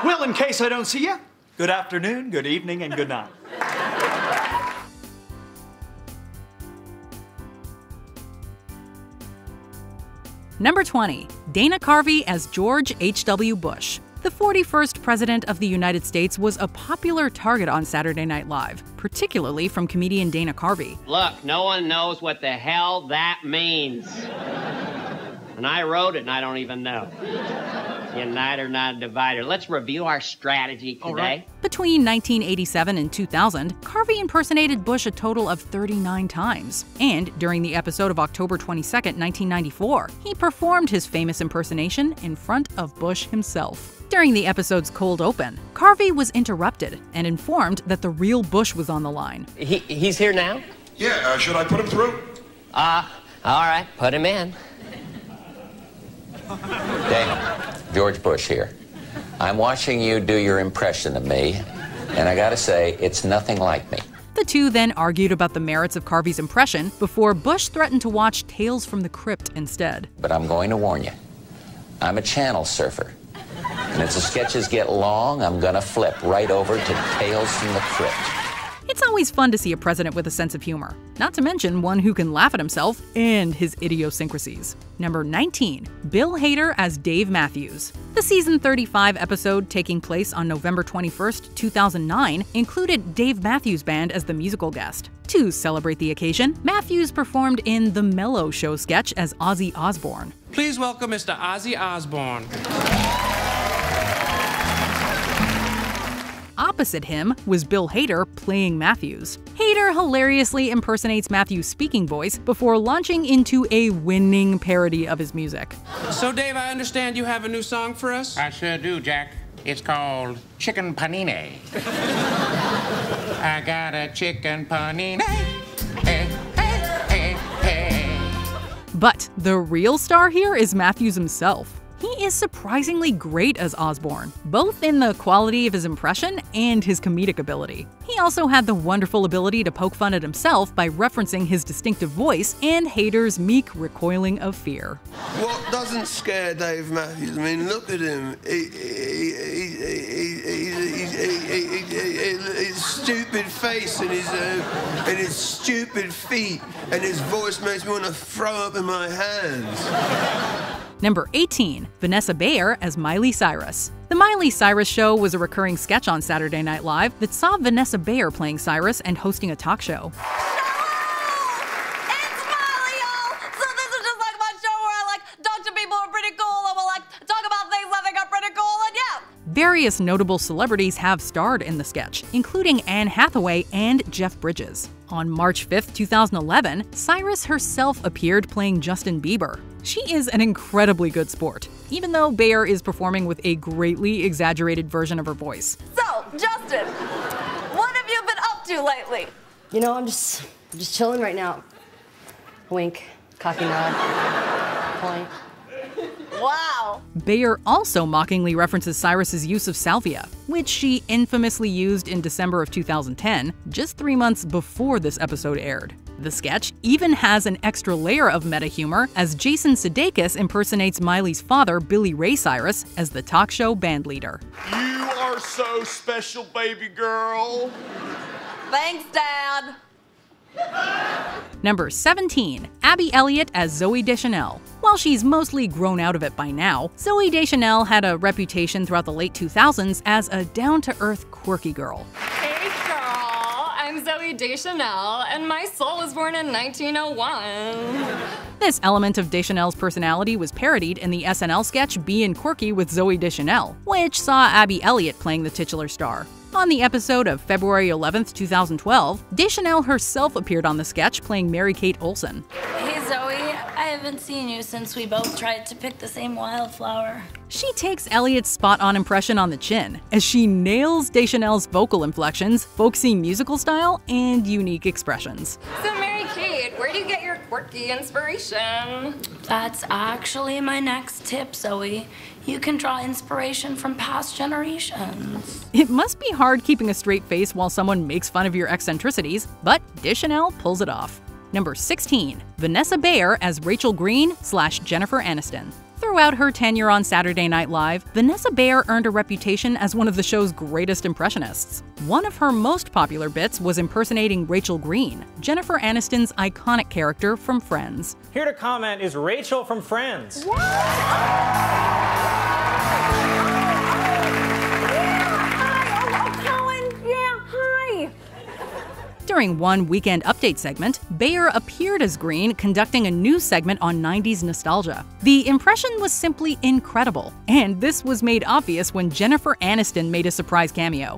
Well, in case I don't see you, good afternoon, good evening, and good night. Number 20. Dana Carvey as George H.W. Bush. The 41st President of the United States was a popular target on Saturday Night Live, particularly from comedian Dana Carvey. Look, no one knows what the hell that means. And I wrote it and I don't even know. Uniter, not a divider. Let's review our strategy today. Right. Between 1987 and 2000, Carvey impersonated Bush a total of 39 times. And during the episode of October 22, 1994, he performed his famous impersonation in front of Bush himself. During the episode's cold open, Carvey was interrupted and informed that the real Bush was on the line. He's here now? Yeah, should I put him through? All right, put him in. Dana, George Bush here. I'm watching you do your impression of me, and I gotta say, it's nothing like me. The two then argued about the merits of Carvey's impression before Bush threatened to watch Tales from the Crypt instead. But I'm going to warn you, I'm a channel surfer. And if the sketches get long, I'm gonna flip right over to Tales from the Crypt. It's always fun to see a president with a sense of humor, not to mention one who can laugh at himself and his idiosyncrasies. Number 19. Bill Hader as Dave Matthews. The season 35 episode, taking place on November 21st, 2009, included Dave Matthews Band as the musical guest. To celebrate the occasion, Matthews performed in The Mellow Show sketch as Ozzy Osbourne. Please welcome Mr. Ozzy Osbourne. Opposite him was Bill Hader playing Matthews. Hader hilariously impersonates Matthews' speaking voice before launching into a winning parody of his music. So, Dave, I understand you have a new song for us? I sure do, Jack. It's called Chicken Panini. I got a chicken panini. Hey, hey, hey, hey. But the real star here is Matthews himself. He is surprisingly great as Osborne, both in the quality of his impression and his comedic ability. He also had the wonderful ability to poke fun at himself by referencing his distinctive voice and Hader's meek recoiling of fear. What doesn't scare Dave Matthews? I mean, look at him. His stupid face and his stupid feet and his voice makes me want to throw up in my hands. Number 18. Vanessa Bayer as Miley Cyrus. The Miley Cyrus Show was a recurring sketch on Saturday Night Live that saw Vanessa Bayer playing Cyrus and hosting a talk show. Various notable celebrities have starred in the sketch, including Anne Hathaway and Jeff Bridges. On March 5, 2011, Cyrus herself appeared playing Justin Bieber. She is an incredibly good sport, even though Bayer is performing with a greatly exaggerated version of her voice. So, Justin, what have you been up to lately? You know, I'm just chilling right now. Wink, cocky nod, point. Wow. Bayer also mockingly references Cyrus's use of salvia, which she infamously used in December of 2010, just 3 months before this episode aired. The sketch even has an extra layer of meta humor as Jason Sudeikis impersonates Miley's father, Billy Ray Cyrus, as the talk show bandleader. You are so special, baby girl. Thanks, Dad. Number 17. Abby Elliott as Zooey Deschanel. While she's mostly grown out of it by now, Zooey Deschanel had a reputation throughout the late 2000s as a down-to-earth, quirky girl. Hey girl, I'm Zooey Deschanel, and my soul was born in 1901. This element of Deschanel's personality was parodied in the SNL sketch Bein' Quirky with Zooey Deschanel, which saw Abby Elliott playing the titular star. On the episode of February 11, 2012, Deschanel herself appeared on the sketch playing Mary-Kate Olsen. Hey Zoe, I haven't seen you since we both tried to pick the same wildflower. She takes Elliott's spot-on impression on the chin, as she nails Deschanel's vocal inflections, folksy musical style, and unique expressions. So Mary-Kate, where do you get your quirky inspiration? That's actually my next tip, Zoe. You can draw inspiration from past generations. It must be hard keeping a straight face while someone makes fun of your eccentricities, but Deschanel pulls it off. Number 16. Vanessa Bayer as Rachel Green / Jennifer Aniston. Throughout her tenure on Saturday Night Live, Vanessa Bayer earned a reputation as one of the show's greatest impressionists. One of her most popular bits was impersonating Rachel Green, Jennifer Aniston's iconic character from Friends. Here to comment is Rachel from Friends. What? During one Weekend Update segment, Bayer appeared as Green conducting a news segment on 90s nostalgia. The impression was simply incredible, and this was made obvious when Jennifer Aniston made a surprise cameo.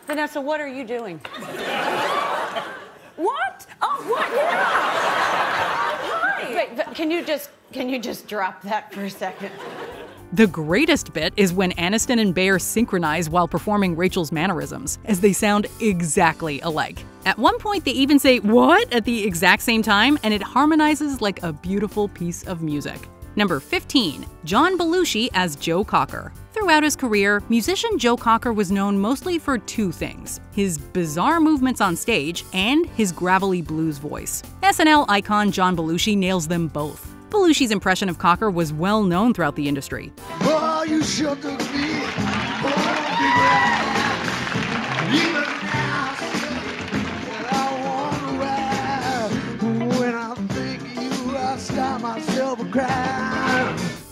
Vanessa, what are you doing? What? Oh, what? Yeah. Hi. Wait, can you just drop that for a second? The greatest bit is when Aniston and Bayer synchronize while performing Rachel's mannerisms, as they sound exactly alike. At one point, they even say "what" at the exact same time, and it harmonizes like a beautiful piece of music. Number 15. John Belushi as Joe Cocker. Throughout his career, musician Joe Cocker was known mostly for two things: his bizarre movements on stage and his gravelly blues voice. SNL icon John Belushi nails them both. Belushi's impression of Cocker was well known throughout the industry. Oh, you shook me.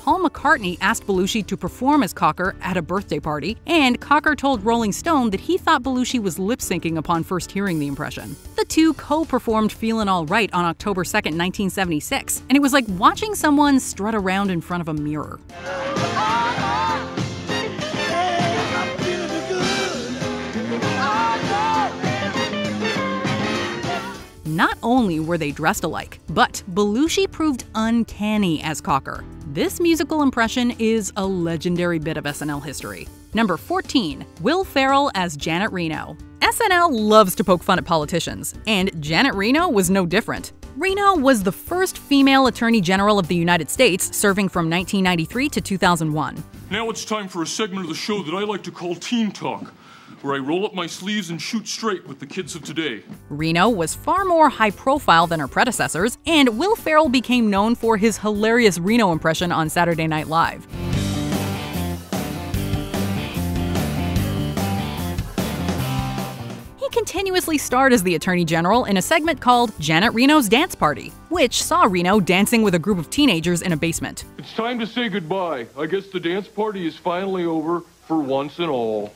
Paul McCartney asked Belushi to perform as Cocker at a birthday party, and Cocker told Rolling Stone that he thought Belushi was lip-syncing upon first hearing the impression. The two co-performed Feelin' All Right on October 2nd, 1976, and it was like watching someone strut around in front of a mirror. Not only were they dressed alike, but Belushi proved uncanny as Cocker. This musical impression is a legendary bit of SNL history. Number 14. Will Ferrell as Janet Reno. SNL loves to poke fun at politicians, and Janet Reno was no different. Reno was the first female Attorney General of the United States, serving from 1993 to 2001. Now it's time for a segment of the show that I like to call Teen Talk, where I roll up my sleeves and shoot straight with the kids of today. Reno was far more high-profile than her predecessors, and Will Ferrell became known for his hilarious Reno impression on Saturday Night Live. He continuously starred as the Attorney General in a segment called Janet Reno's Dance Party, which saw Reno dancing with a group of teenagers in a basement. It's time to say goodbye. I guess the dance party is finally over for once and all.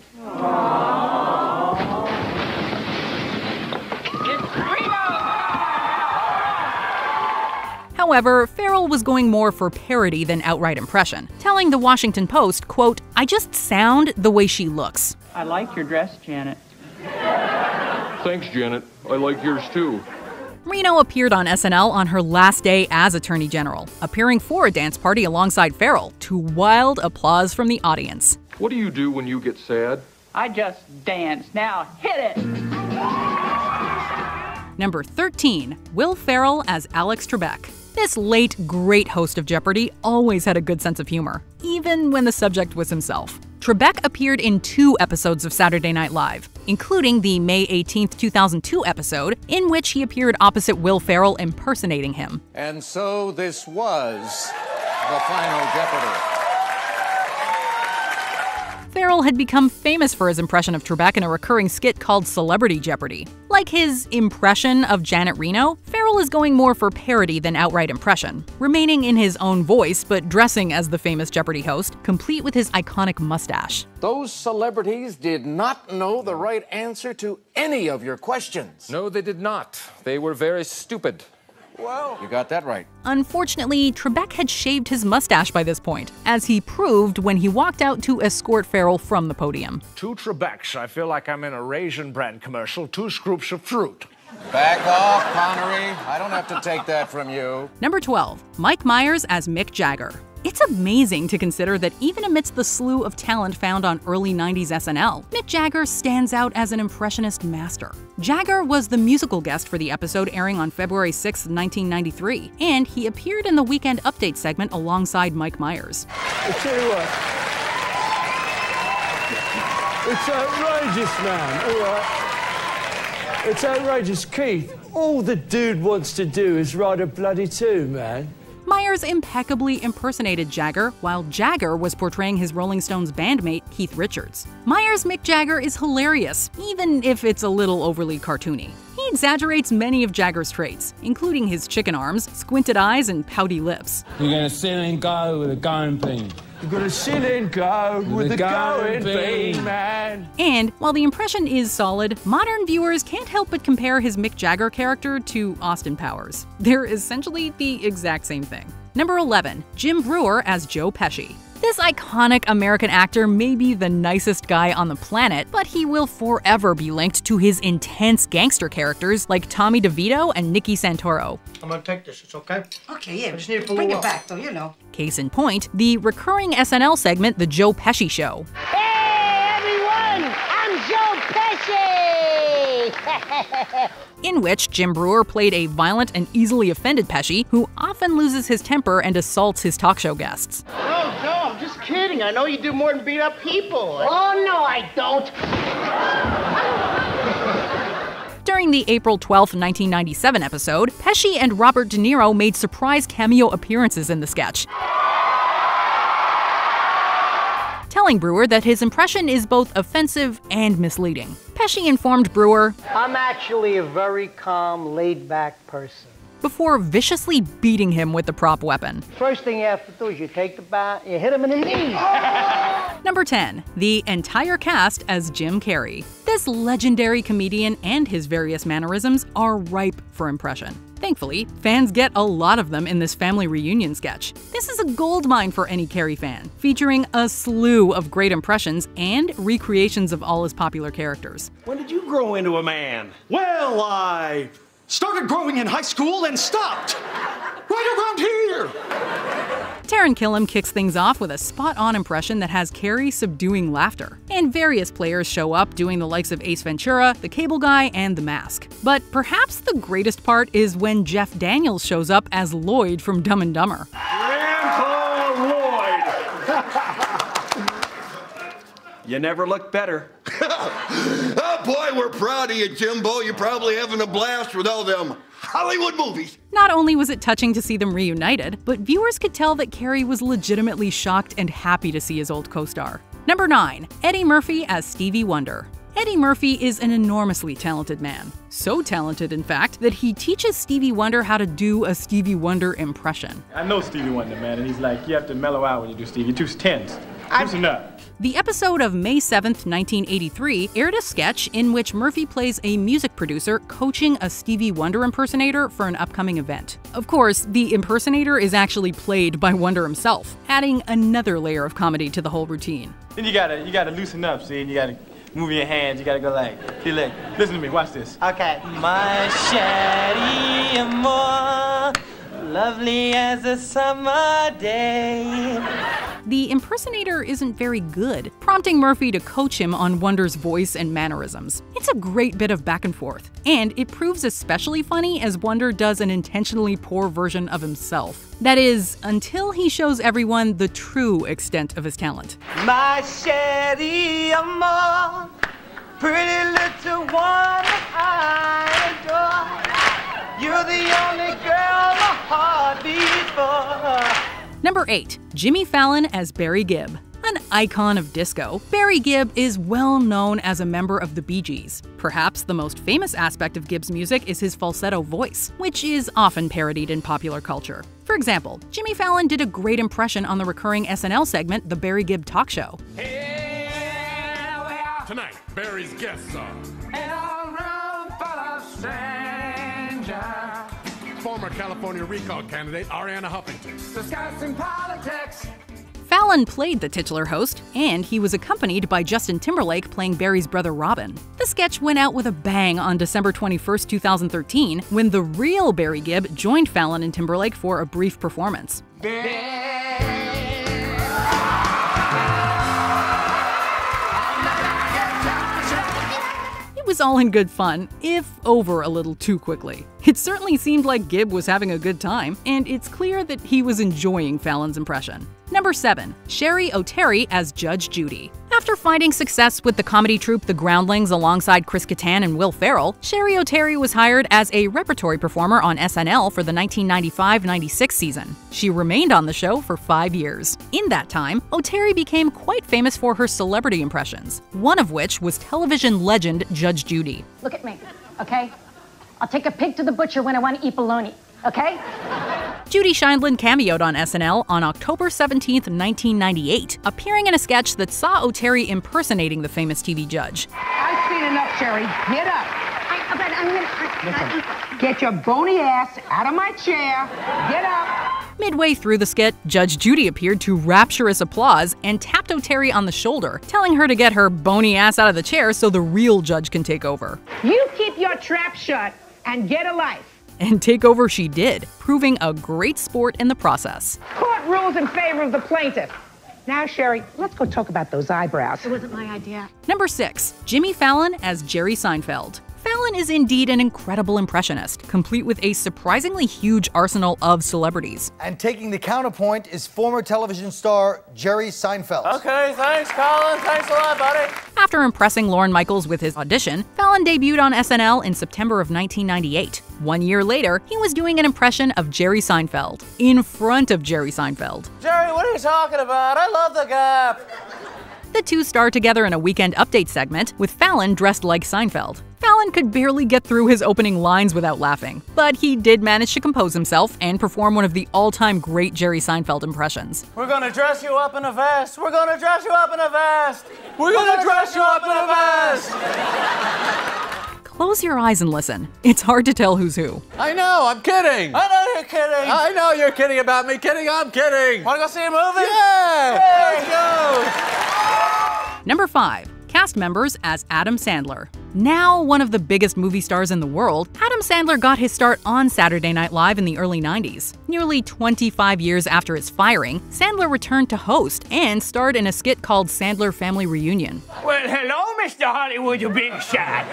However, Ferrell was going more for parody than outright impression, telling the Washington Post, quote, "I just sound the way she looks." I like your dress, Janet. Thanks, Janet. I like yours too. Reno appeared on SNL on her last day as Attorney General, appearing for a dance party alongside Ferrell, to wild applause from the audience. What do you do when you get sad? I just dance. Now hit it! Number 13. Will Ferrell as Alex Trebek. This late, great host of Jeopardy always had a good sense of humor, even when the subject was himself. Trebek appeared in 2 episodes of Saturday Night Live, including the May 18, 2002 episode, in which he appeared opposite Will Ferrell impersonating him. And so this was the final Jeopardy! Ferrell had become famous for his impression of Trebek in a recurring skit called Celebrity Jeopardy! Like his impression of Janet Reno, Ferrell is going more for parody than outright impression, remaining in his own voice but dressing as the famous Jeopardy! Host, complete with his iconic mustache. Those celebrities did not know the right answer to any of your questions. No, they did not. They were very stupid. Well, you got that right. Unfortunately, Trebek had shaved his mustache by this point, as he proved when he walked out to escort Ferrell from the podium. 2 Trebeks. I feel like I'm in a Raisin Bran commercial. 2 scoops of fruit. Back off, Connery. I don't have to take that from you. Number 12. Mike Myers as Mick Jagger. It's amazing to consider that even amidst the slew of talent found on early 90s SNL, Mick Jagger stands out as an impressionist master. Jagger was the musical guest for the episode airing on February 6, 1993, and he appeared in the Weekend Update segment alongside Mike Myers. I tell you what, it's outrageous, man, all right? It's outrageous, Keith. All the dude wants to do is write a bloody tune, man. Myers impeccably impersonated Jagger, while Jagger was portraying his Rolling Stones bandmate Keith Richards. Myers' Mick Jagger is hilarious, even if it's a little overly cartoony. He exaggerates many of Jagger's traits, including his chicken arms, squinted eyes, and pouty lips. You're gonna sit and go with a going bean. You're gonna sit and go with the going bean, man. And while the impression is solid, modern viewers can't help but compare his Mick Jagger character to Austin Powers. They're essentially the exact same thing. Number 11, Jim Breuer as Joe Pesci. This iconic American actor may be the nicest guy on the planet, but he will forever be linked to his intense gangster characters like Tommy DeVito and Nicky Santoro. I'm gonna take this, it's okay? Okay, yeah, I just need it for a bring little it while. back though, you know. Case in point, the recurring SNL segment The Joe Pesci Show. Hey, everyone! I'm Joe Pesci! In which Jim Breuer played a violent and easily offended Pesci who often loses his temper and assaults his talk show guests. Oh, no, I'm just kidding. I know you do more than beat up people. Oh, no, I don't. During the April 12, 1997 episode, Pesci and Robert De Niro made surprise cameo appearances in the sketch, telling Breuer that his impression is both offensive and misleading. Pesci informed Breuer, I'm actually a very calm, laid-back person. before viciously beating him with the prop weapon. First thing you have to do is you take the bat, you hit him in the knee. Number 10, the entire cast as Jim Carrey. This legendary comedian and his various mannerisms are ripe for impression. Thankfully, fans get a lot of them in this family reunion sketch. This is a goldmine for any Carrey fan, featuring a slew of great impressions and recreations of all his popular characters. When did you grow into a man? Well, I started growing in high school and stopped. Right around here. Taran Killam kicks things off with a spot-on impression that has Carrey subduing laughter. And various players show up doing the likes of Ace Ventura, The Cable Guy, and The Mask. But perhaps the greatest part is when Jeff Daniels shows up as Lloyd from Dumb and Dumber. Grandpa Lloyd. You never looked better. Oh boy, we're proud of you, Jimbo. You're probably having a blast with all them Hollywood movies. Not only was it touching to see them reunited, but viewers could tell that Carrey was legitimately shocked and happy to see his old co-star. Number 9, Eddie Murphy as Stevie Wonder. Eddie Murphy is an enormously talented man. So talented, in fact, that he teaches Stevie Wonder how to do a Stevie Wonder impression. I know Stevie Wonder, man, and he's like, you have to mellow out when you do Stevie. You're too tense. Loosen up. The episode of May 7th, 1983 aired a sketch in which Murphy plays a music producer coaching a Stevie Wonder impersonator for an upcoming event. Of course, the impersonator is actually played by Wonder himself, adding another layer of comedy to the whole routine. Then you gotta loosen up, see? You gotta move your hands. You gotta go like, see, look, listen to me, watch this. Okay. My chérie amour, lovely as a summer day. The impersonator isn't very good, prompting Murphy to coach him on Wonder's voice and mannerisms. It's a great bit of back and forth, and it proves especially funny as Wonder does an intentionally poor version of himself. That is, until he shows everyone the true extent of his talent. My chérie amour, pretty little one I adore. You're the only girl my heart beats for. Number 8, Jimmy Fallon as Barry Gibb. An icon of disco, Barry Gibb is well known as a member of the Bee Gees. Perhaps the most famous aspect of Gibb's music is his falsetto voice, which is often parodied in popular culture. For example, Jimmy Fallon did a great impression on the recurring SNL segment The Barry Gibb Talk Show. Tonight, Barry's guests are former California recall candidate Ariana Huffington. Discussing politics. Fallon played the titular host, and he was accompanied by Justin Timberlake playing Barry's brother Robin. The sketch went out with a bang on December 21st, 2013, when the real Barry Gibb joined Fallon and Timberlake for a brief performance. It was all in good fun, if over a little too quickly. It certainly seemed like Gibb was having a good time, and it's clear that he was enjoying Fallon's impression. Number 7, Sherry O'Terry as Judge Judy. After finding success with the comedy troupe The Groundlings alongside Chris Kattan and Will Ferrell, Sherry O'Terry was hired as a repertory performer on SNL for the 1995-96 season. She remained on the show for 5 years. In that time, O'Terry became quite famous for her celebrity impressions, one of which was television legend Judge Judy. Look at me, okay? I'll take a pig to the butcher when I want to eat bologna, okay? Judy Scheindlin cameoed on SNL on October 17, 1998, appearing in a sketch that saw O'Terry impersonating the famous TV judge. I've seen enough, Sherry. Get up. Get your bony ass out of my chair. Get up. Midway through the skit, Judge Judy appeared to rapturous applause and tapped O'Terry on the shoulder, telling her to get her bony ass out of the chair so the real judge can take over. You keep your trap shut and get a life. And take over she did, proving a great sport in the process. Court rules in favor of the plaintiff. Now, Sherry, let's go talk about those eyebrows. It wasn't my idea. Number 6. Jimmy Fallon as Jerry Seinfeld. Fallon is indeed an incredible impressionist, complete with a surprisingly huge arsenal of celebrities. And taking the counterpoint is former television star Jerry Seinfeld. Okay, thanks, Colin. Thanks a lot, buddy. After impressing Lorne Michaels with his audition, Fallon debuted on SNL in September of 1998. 1 year later, he was doing an impression of Jerry Seinfeld, in front of Jerry Seinfeld. Jerry, what are you talking about? I love the Gap. The two starred together in a Weekend Update segment, with Fallon dressed like Seinfeld. Fallon could barely get through his opening lines without laughing, but he did manage to compose himself and perform one of the all-time great Jerry Seinfeld impressions. We're gonna dress you up in a vest. We're gonna dress you up in a vest. We're gonna dress you up in a vest. Close your eyes and listen. It's hard to tell who's who. I know, I'm kidding. I know you're kidding. I know you're kidding about me kidding. I'm kidding. Wanna go see a movie? Yeah! Let's go! Number 5. Cast members as Adam Sandler. Now one of the biggest movie stars in the world, Adam Sandler got his start on Saturday Night Live in the early 90s. Nearly 25 years after his firing, Sandler returned to host and starred in a skit called Sandler Family Reunion. Well, hello, Mr. Hollywood, you big shot.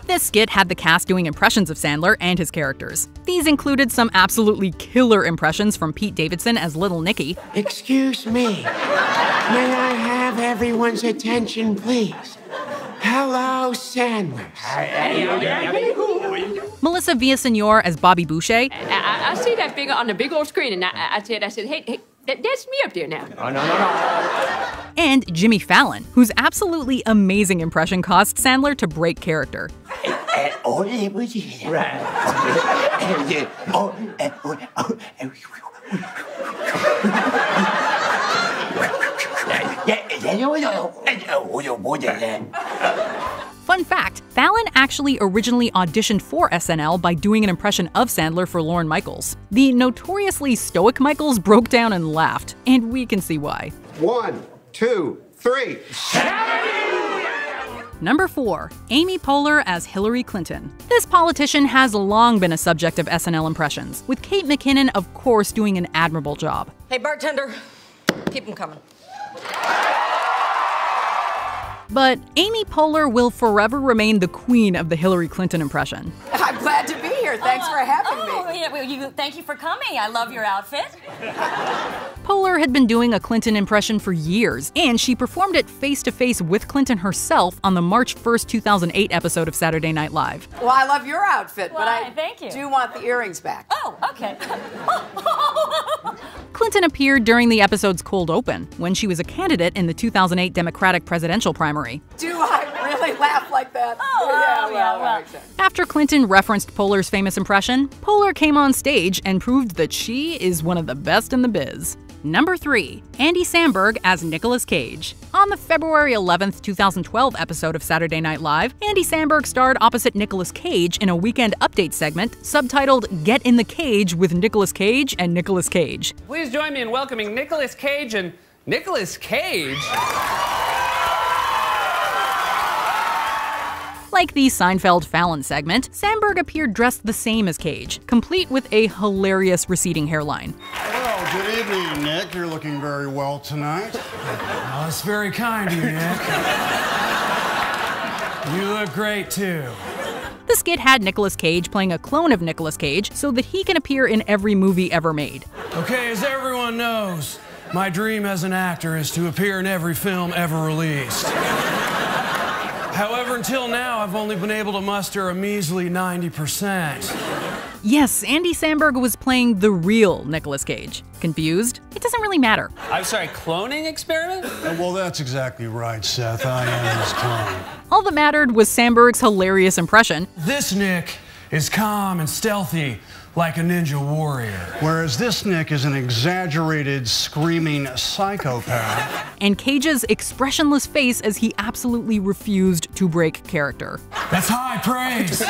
This skit had the cast doing impressions of Sandler and his characters. These included some absolutely killer impressions from Pete Davidson as Little Nicky. Excuse me. May I have everyone's attention, please? Hello, Sandler. Melissa Villaseñor as Bobby Boucher. I see that figure on the big old screen, and I said, hey, that's me up there now. Oh, no. And Jimmy Fallon, whose absolutely amazing impression caused Sandler to break character. Fun fact, Fallon actually originally auditioned for SNL by doing an impression of Sandler for Lorne Michaels. The notoriously stoic Michaels broke down and laughed, and we can see why. 1, 2, 3. Number 4. Amy Poehler as Hillary Clinton. This politician has long been a subject of SNL impressions, with Kate McKinnon, of course, doing an admirable job. Hey, bartender, keep them coming. But Amy Poehler will forever remain the queen of the Hillary Clinton impression. I'm glad to be here. Thanks for having me. Thank you for coming. I love your outfit. Poehler had been doing a Clinton impression for years, and she performed it face-to-face with Clinton herself on the March 1st, 2008 episode of Saturday Night Live. Well, I love your outfit, but I thank you. do want the earrings back. Oh, okay. Clinton appeared during the episode's cold open, when she was a candidate in the 2008 Democratic presidential primary. Do I really laugh like that? Well. After Clinton referenced Poehler's famous impression, Poehler came on stage and proved that she is one of the best in the biz. Number 3. Andy Samberg as Nicolas Cage. On the February 11th, 2012 episode of Saturday Night Live, Andy Samberg starred opposite Nicolas Cage in a Weekend Update segment subtitled Get in the Cage with Nicolas Cage and Nicolas Cage. Please join me in welcoming Nicolas Cage and Nicolas Cage? Like the Seinfeld-Fallon segment, Samberg appeared dressed the same as Cage, complete with a hilarious receding hairline. Well, good evening, Nick. You're looking very well tonight. Oh, that's very kind of you, Nick. You look great, too. The skit had Nicolas Cage playing a clone of Nicolas Cage so that he can appear in every movie ever made. Okay, as everyone knows, My dream as an actor is to appear in every film ever released. However, until now, I've only been able to muster a measly 90%. Yes, Andy Samberg was playing the real Nicolas Cage. Confused? It doesn't really matter. I'm sorry, cloning experiment? Well, that's exactly right, Seth. I am his clone. All that mattered was Samberg's hilarious impression. This Nick is calm and stealthy, like a ninja warrior. Whereas this Nick is an exaggerated, screaming psychopath. And Cage's expressionless face as he absolutely refused to break character. That's high praise!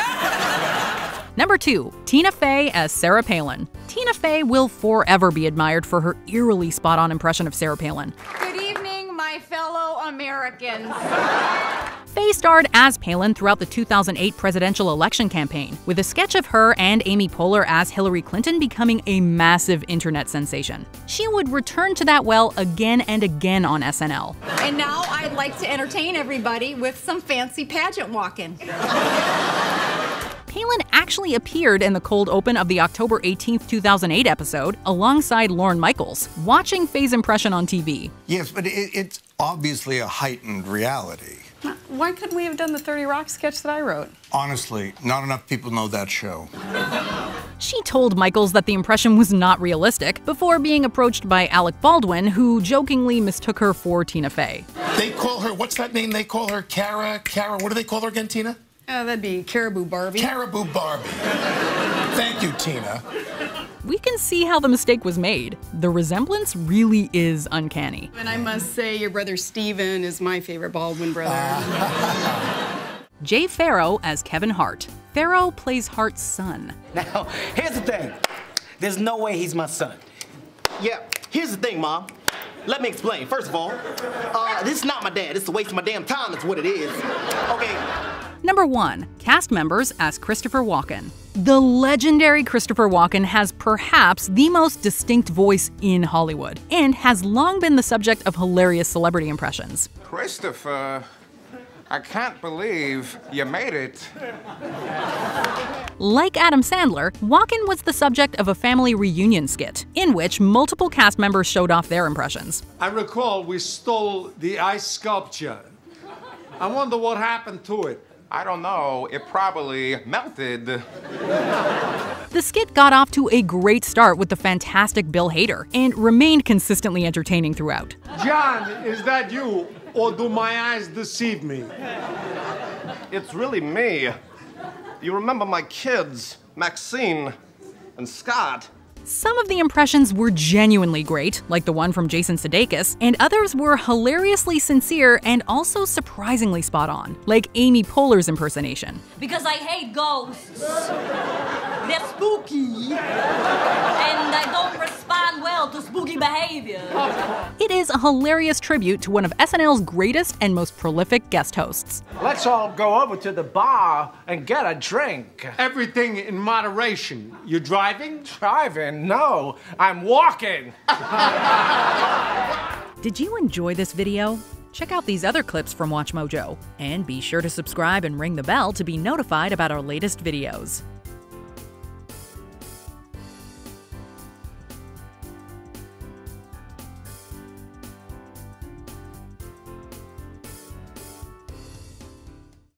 Number 2, Tina Fey as Sarah Palin. Tina Fey will forever be admired for her eerily spot-on impression of Sarah Palin. Good evening, my fellow Americans. Fey starred as Palin throughout the 2008 presidential election campaign, with a sketch of her and Amy Poehler as Hillary Clinton becoming a massive internet sensation. She would return to that well again and again on SNL. And now I'd like to entertain everybody with some fancy pageant walking. Palin actually appeared in the cold open of the October 18, 2008 episode alongside Lorne Michaels, watching Fey's impression on TV. Yes, but it's obviously a heightened reality. Why couldn't we have done the 30 Rock sketch that I wrote? Honestly, not enough people know that show. She told Michaels that the impression was not realistic before being approached by Alec Baldwin, who jokingly mistook her for Tina Fey. They call her, what's that name they call her? Cara, what do they call her again, Tina? That'd be Caribou Barbie. Caribou Barbie. Thank you, Tina. We can see how the mistake was made. The resemblance really is uncanny. And I must say, your brother Steven is my favorite Baldwin brother. Jay Farrow as Kevin Hart. Farrow plays Hart's son. Now, here's the thing. There's no way he's my son. Yeah, here's the thing, Mom. Let me explain. First of all, this is not my dad. It's a waste of my damn time, that's what it is. Okay. Number 1, cast members as Christopher Walken. The legendary Christopher Walken has perhaps the most distinct voice in Hollywood, and has long been the subject of hilarious celebrity impressions. Christopher, I can't believe you made it. Like Adam Sandler, Walken was the subject of a family reunion skit, in which multiple cast members showed off their impressions. I recall we stole the ice sculpture. I wonder what happened to it. I don't know. It probably melted. The skit got off to a great start with the fantastic Bill Hader, and remained consistently entertaining throughout. John, is that you, or do my eyes deceive me? It's really me. You remember my kids, Maxine and Scott? Some of the impressions were genuinely great, like the one from Jason Sudeikis, and others were hilariously sincere and also surprisingly spot on, like Amy Poehler's impersonation. Because I hate ghosts. They're spooky. And I don't respond well to spooky behavior. It is a hilarious tribute to one of SNL's greatest and most prolific guest hosts. Let's all go over to the bar and get a drink. Everything in moderation. You driving? Driving? No, I'm walking. Did you enjoy this video? Check out these other clips from WatchMojo. And be sure to subscribe and ring the bell to be notified about our latest videos.